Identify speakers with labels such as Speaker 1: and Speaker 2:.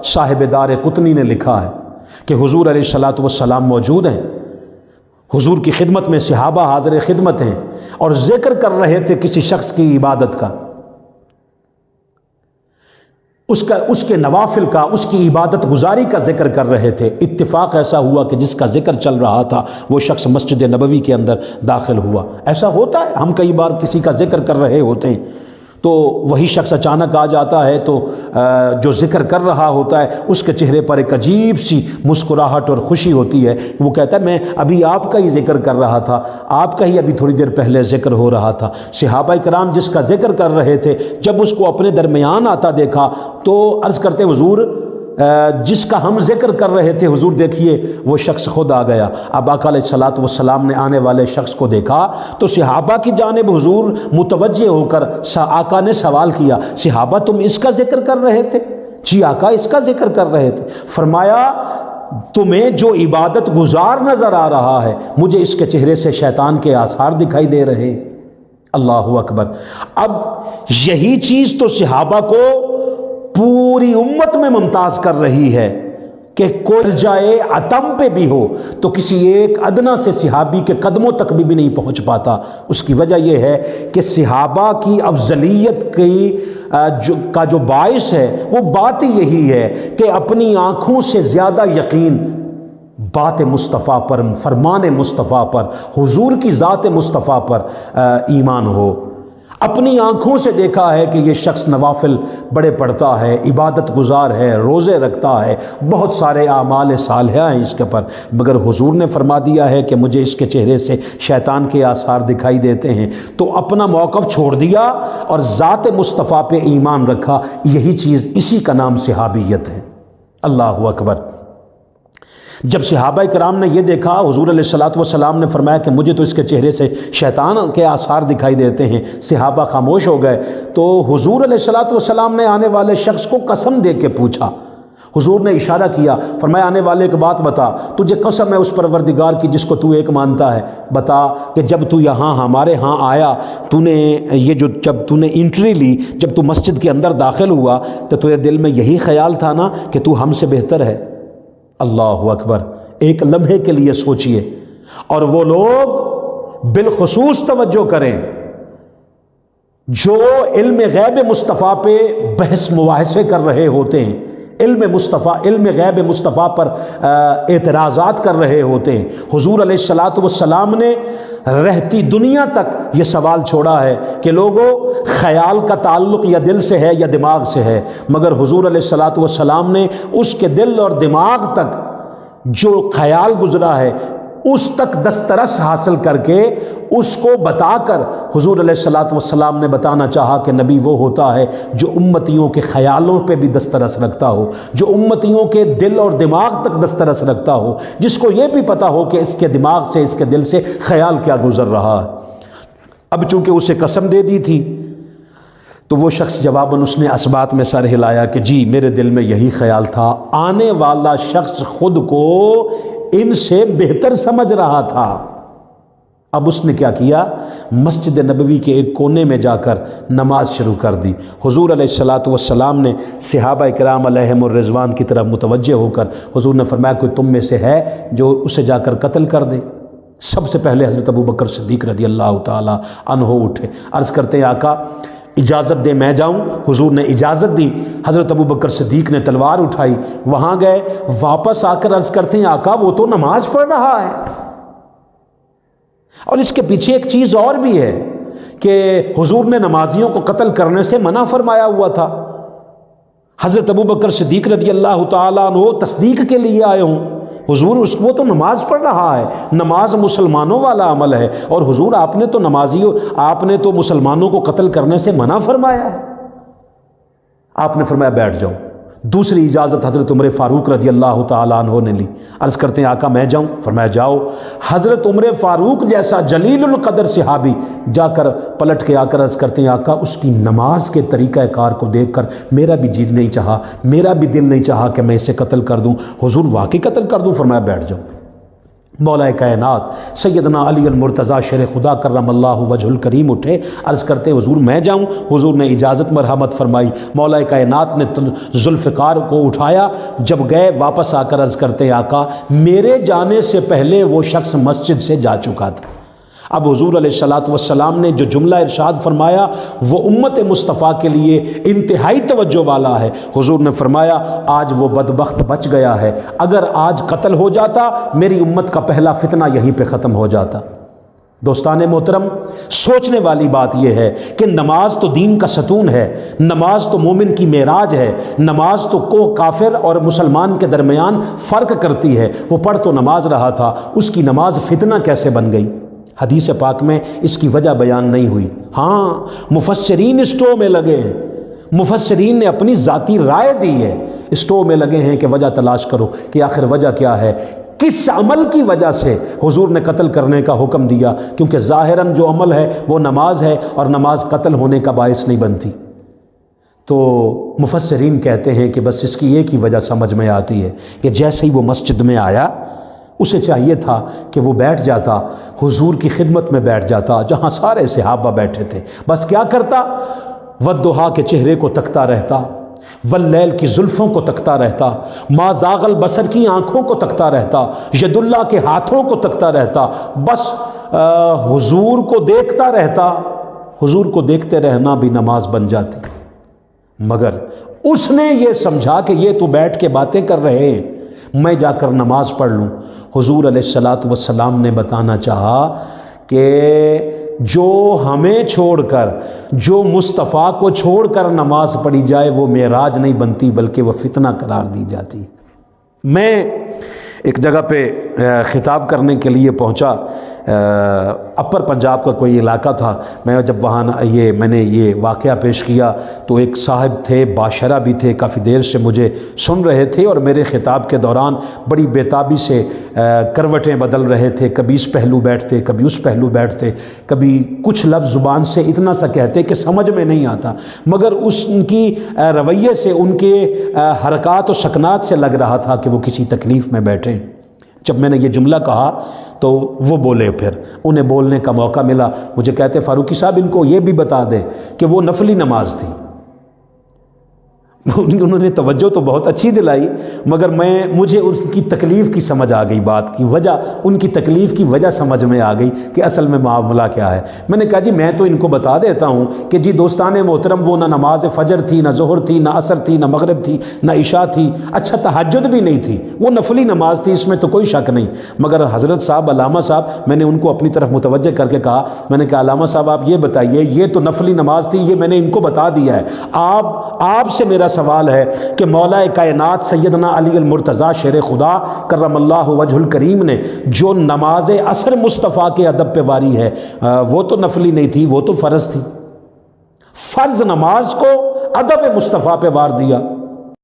Speaker 1: صاحب دار قطنی نے لکھا ہے کہ حضور علیہ الصلاۃ والسلام موجود ہیں، حضور کی خدمت میں صحابہ حاضر خدمت ہیں اور ذکر کر رہے تھے کسی شخص کی عبادت کا، اس کے نوافل کا، اس کی عبادت گزاری کا ذکر کر رہے تھے۔ اتفاق ایسا ہوا کہ جس کا ذکر چل رہا تھا وہ شخص مسجد نبوی کے اندر داخل ہوا۔ ایسا ہوتا ہے، ہم کئی بار کسی کا ذکر کر رہے ہوتے ہیں تو وہی شخص اچانک آ جاتا ہے تو جو ذکر کر رہا ہوتا ہے اس کے چہرے پر ایک عجیب سی مسکراہٹ اور خوشی ہوتی ہے۔ وہ کہتا ہے میں ابھی آپ کا ہی ذکر کر رہا تھا، آپ کا ہی ابھی تھوڑی دیر پہلے ذکر ہو رہا تھا۔ صحابہ کرام جس کا ذکر کر رہے تھے جب اس کو اپنے درمیان آتا دیکھا تو عرض کرتے حضور جس کا ہم ذکر کر رہے تھے حضور دیکھیے وہ شخص خود آ گیا۔ اب آقا علیہ الصلاۃ والسلام نے آنے والے شخص کو دیکھا تو صحابہ کی جانب حضور متوجہ ہو کر آقا نے سوال کیا، صحابہ تم اس کا ذکر کر رہے تھے؟ جی آقا اس کا ذکر کر رہے تھے۔ فرمایا تمہیں جو عبادت گزار نظر آ رہا ہے مجھے اس کے چہرے سے شیطان کے آثار دکھائی دے رہے۔ اللہ اکبر۔ اب یہی چیز تو صحابہ کو پوری امت میں ممتاز کر رہی ہے کہ کوئی جائے عتم پہ بھی ہو تو کسی ایک ادنا سے صحابی کے قدموں تک بھی نہیں پہنچ پاتا۔ اس کی وجہ یہ ہے کہ صحابہ کی افضلیت کا جو باعث ہے وہ بات ہی یہی ہے کہ اپنی آنکھوں سے زیادہ یقین بات مصطفیٰ پر، فرمان مصطفیٰ پر، حضور کی ذات مصطفیٰ پر ایمان ہو۔ اپنی آنکھوں سے دیکھا ہے کہ یہ شخص نوافل بڑے پڑھتا ہے، عبادت گزار ہے، روزے رکھتا ہے، بہت سارے اعمال صالحہ ہیں اس کے پر، مگر حضور نے فرما دیا ہے کہ مجھے اس کے چہرے سے شیطان کے آثار دکھائی دیتے ہیں، تو اپنا موقف چھوڑ دیا اور ذات مصطفیٰ پہ ایمان رکھا۔ یہی چیز، اسی کا نام صحابیت ہے۔ اللہ اکبر۔ جب صحابہ کرام نے یہ دیکھا حضور علیہ الصلاۃ والسلام نے فرمایا کہ مجھے تو اس کے چہرے سے شیطان کے آثار دکھائی دیتے ہیں، صحابہ خاموش ہو گئے۔ تو حضور علیہ الصلاۃ والسلام نے آنے والے شخص کو قسم دے کے پوچھا۔ حضور نے اشارہ کیا، فرمایا آنے والے کی بات بتا، تجھے قسم ہے اس پروردگار کی جس کو تو ایک مانتا ہے، بتا کہ جب تو یہاں ہمارے ہاں آیا تو نے جب تو نے انٹری لی، جب تو مسجد کے اندر داخل ہوا تو تیرے دل میں یہی خیال تھا نا کہ تو ہم سے بہتر ہے؟ اللہ اکبر۔ ایک لمحے کے لیے سوچئے، اور وہ لوگ بالخصوص توجہ کریں جو علم غیب مصطفیٰ پہ بحث مباحثے کر رہے ہوتے ہیں، علم غیب مصطفیٰ پر اعتراضات کر رہے ہوتے ہیں۔ حضور علیہ الصلاۃ والسلام نے رہتی دنیا تک یہ سوال چھوڑا ہے کہ لوگوں خیال کا تعلق یا دل سے ہے یا دماغ سے ہے، مگر حضور علیہ الصلاۃ والسلام نے اس کے دل اور دماغ تک جو خیال گزرا ہے اس تک دسترس حاصل کر کے اس کو بتا کر حضور علیہ الصلاۃ والسلام نے بتانا چاہا کہ نبی وہ ہوتا ہے جو امتیوں کے خیالوں پہ بھی دسترس رکھتا ہو، جو امتیوں کے دل اور دماغ تک دسترس رکھتا ہو، جس کو یہ بھی پتا ہو کہ اس کے دماغ سے، اس کے دل سے خیال کیا گزر رہا ہے۔ اب چونکہ اسے قسم دے دی تھی تو وہ شخص جواباً اس نے اسبات میں سر ہلایا کہ جی میرے دل میں یہی خیال تھا۔ آنے والا شخص خود کو ان سے بہتر سمجھ رہا تھا۔ اب اس نے کیا کیا؟ مسجد نبوی کے ایک کونے میں جا کر نماز شروع کر دی۔ حضور علیہ الصلاۃ والسلام نے صحابہ کرام علیہم الرضوان کی طرف متوجہ ہو کر حضور نے فرمایا کوئی تم میں سے ہے جو اسے جا کر قتل کر دے؟ سب سے پہلے حضرت ابو بکر صدیق رضی اللہ تعالی عنہ اٹھے، عرض کرتے ہیں آقا اجازت دے میں جاؤں؟ حضور نے اجازت دی۔ حضرت ابو بکر صدیق نے تلوار اٹھائی، وہاں گئے، واپس آ کر عرض کرتے ہیں آقا وہ تو نماز پڑھ رہا ہے۔ اور اس کے پیچھے ایک چیز اور بھی ہے کہ حضور نے نمازیوں کو قتل کرنے سے منع فرمایا ہوا تھا۔ حضرت ابو بکر صدیق رضی اللہ تعالیٰ عنہ تصدیق کے لیے آئے ہوں، حضور وہ تو نماز پڑھ رہا ہے، نماز مسلمانوں والا عمل ہے، اور حضور آپ نے تو مسلمانوں کو قتل کرنے سے منع فرمایا ہے۔ آپ نے فرمایا بیٹھ جاؤ۔ دوسری اجازت حضرت عمر فاروق رضی اللہ تعالیٰ عنہ نے لی، عرض کرتے ہیں آقا میں جاؤں؟ فرمایا جاؤ۔ حضرت عمر فاروق جیسا جلیل القدر صحابی جا کر پلٹ کے آ کر عرض کرتے ہیں آقا اس کی نماز کے طریقہ کار کو دیکھ کر میرا بھی جی نہیں چاہا، میرا بھی دل نہیں چاہا کہ میں اسے قتل کر دوں۔ حضور واقعی قتل کر دوں؟ فرمایا بیٹھ جاؤ۔ مولا کائنات سیدنا علی المرتضیٰ شیر خدا کرم اللہ وجہ الکریم اٹھے، عرض کرتے حضور میں جاؤں؟ حضور نے اجازت مرحمت فرمائی، مولا کائنات نے ذوالفقار کو اٹھایا، جب گئے واپس آ کر عرض کرتے آقا میرے جانے سے پہلے وہ شخص مسجد سے جا چکا تھا۔ اب حضور علیہ الصلوۃ والسلام نے جو جملہ ارشاد فرمایا وہ امت مصطفیٰ کے لیے انتہائی توجہ والا ہے۔ حضور نے فرمایا آج وہ بدبخت بچ گیا ہے، اگر آج قتل ہو جاتا میری امت کا پہلا فتنہ یہیں پہ ختم ہو جاتا۔ دوستان محترم، سوچنے والی بات یہ ہے کہ نماز تو دین کا ستون ہے، نماز تو مومن کی معراج ہے، نماز تو کافر اور مسلمان کے درمیان فرق کرتی ہے۔ وہ پڑھ تو نماز رہا تھا، اس کی نماز فتنہ کیسے بن گئی؟ حدیث پاک میں اس کی وجہ بیان نہیں ہوئی۔ ہاں مفسرین اسٹو میں لگے ہیں، مفسرین نے اپنی ذاتی رائے دی ہے، اسٹو میں لگے ہیں کہ وجہ تلاش کرو کہ آخر وجہ کیا ہے، کس عمل کی وجہ سے حضور نے قتل کرنے کا حکم دیا، کیونکہ ظاہراً جو عمل ہے وہ نماز ہے اور نماز قتل ہونے کا باعث نہیں بنتی۔ تو مفسرین کہتے ہیں کہ بس اس کی ایک ہی وجہ سمجھ میں آتی ہے کہ جیسے ہی وہ مسجد میں آیا اسے چاہیے تھا کہ وہ بیٹھ جاتا، حضور کی خدمت میں بیٹھ جاتا جہاں سارے صحابہ بیٹھے تھے، بس کیا کرتا؟ والضحیٰ کے چہرے کو تکتا رہتا، واللیل کی زلفوں کو تکتا رہتا، ما زاغ البصر کی آنکھوں کو تکتا رہتا، ید اللہ کے ہاتھوں کو تکتا رہتا، بس حضور کو دیکھتا رہتا۔ حضور کو دیکھتے رہنا بھی نماز بن جاتی، مگر اس نے یہ سمجھا کہ یہ تو بیٹھ کے باتیں کر رہے ہیں، میں جا کر نماز پڑھ لوں۔ حضور علیہ الصلوۃ والسلام نے بتانا چاہا کہ جو ہمیں چھوڑ کر، جو مصطفیٰ کو چھوڑ کر نماز پڑھی جائے وہ معراج نہیں بنتی بلکہ وہ فتنہ قرار دی جاتی۔ میں ایک جگہ پہ خطاب کرنے کے لیے پہنچا، اپر پنجاب کا کوئی علاقہ تھا، میں جب وہاں میں نے یہ واقعہ پیش کیا تو ایک صاحب تھے، باشرہ بھی تھے، کافی دیر سے مجھے سن رہے تھے اور میرے خطاب کے دوران بڑی بےتابی سے کروٹیں بدل رہے تھے، کبھی اس پہلو بیٹھتے کبھی اس پہلو بیٹھتے، کبھی کچھ لفظ زبان سے اتنا سا کہتے کہ سمجھ میں نہیں آتا، مگر ان کی رویے سے، ان کے حرکات و سکنات سے لگ رہا تھا کہ وہ کسی تکلیف میں بیٹھے۔ جب میں نے یہ جملہ کہا تو وہ بولے، پھر انہیں بولنے کا موقع ملا، مجھے کہتے فاروقی صاحب ان کو یہ بھی بتا دیں کہ وہ نفلی نماز تھی۔ انہوں نے توجہ تو بہت اچھی دلائی، مگر مجھے اس کی تکلیف کی سمجھ آ گئی، بات کی وجہ، ان کی تکلیف کی وجہ سمجھ میں آ گئی کہ اصل میں معاملہ کیا ہے۔ میں نے کہا جی میں تو ان کو بتا دیتا ہوں کہ جی دوستان محترم، وہ نہ نماز فجر تھی، نہ ظہر تھی، نہ عصر تھی، نہ مغرب تھی، نہ عشاء تھی، اچھا تہجد بھی نہیں تھی، وہ نفلی نماز تھی، اس میں تو کوئی شک نہیں۔ مگر حضرت صاحب، علامہ صاحب، میں نے ان کو اپنی طرف متوجہ کر کے کہا، میں نے کہا علامہ صاحب آپ یہ بتائیے، یہ تو نفلی نماز تھی، یہ میں نے ان کو بتا دیا ہے، آپ سے میرا سوال ہے کہ مولا کائنات سیدنا علی المرتضیٰ شیر خدا کرم اللہ وجہ الکریم نے جو نماز عصر مصطفیٰ کے ادب پہ واری ہے وہ تو نفلی نہیں تھی، وہ تو فرض تھی۔ فرض نماز کو ادب مصطفیٰ پہ وار دیا۔